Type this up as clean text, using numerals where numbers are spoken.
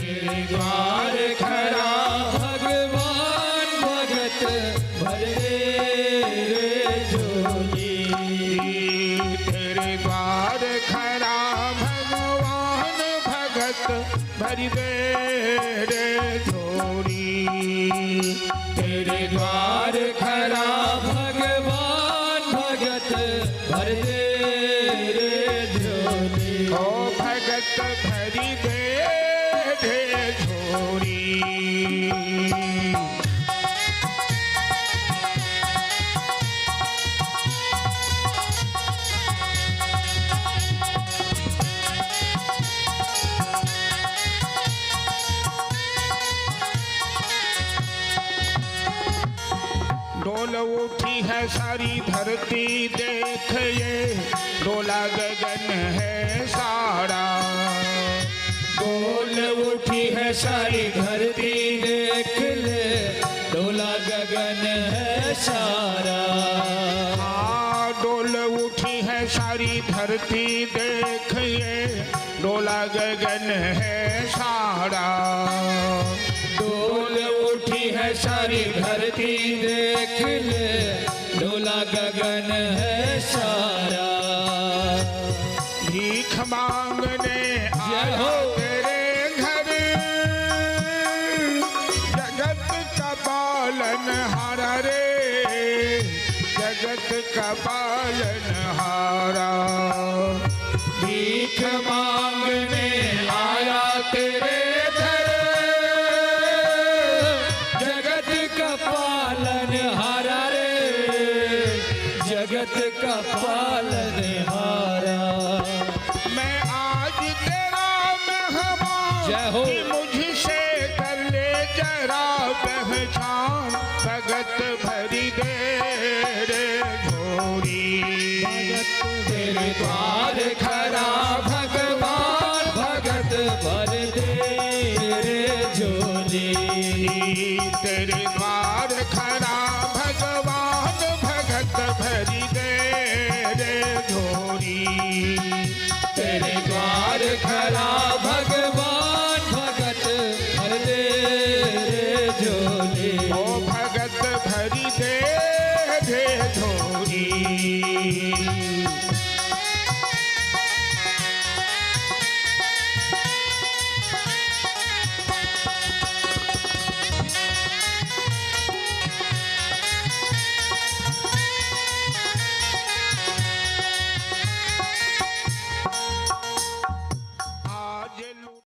तेरे द्वार खड़ा भगवान भगत भर दे रे झोली। तेरे द्वार खड़ा भगवान भगत भर दे रे झोली। तेरे द्वार खड़ा भगवान भगत भर दे रे झोली। ओ भगत भरी दे रे झोली। डोल उठी है सारी धरती देख ये डोला गगन है सारा। डोल उठी है सारी धरती देख ले डोला गगन है सारा। डोल उठी है सारी धरती देख ये डोला गगन है सारा। डोल उठी है सारी धरती देख ले डोला गगन है सारा। भीख मांगने जय हो तेरे घर जगत का पालन हारा रे। जगत का पालन हारा। भीख मांगने आया तेरे घर जगत का पालन हारा रे। जगत का पालन हारा। मैं आज तेरा मेहमान जय हो मुझसे कर ले जरा पहचान। भगत भरी दे रे झोली। तेरे द्वार खड़ा भगवान भगत भर दे रे झोली। तेरे द्वार खड़ा भगवान भगत भरी दे रे झोली। तेरे द्वार खड़ा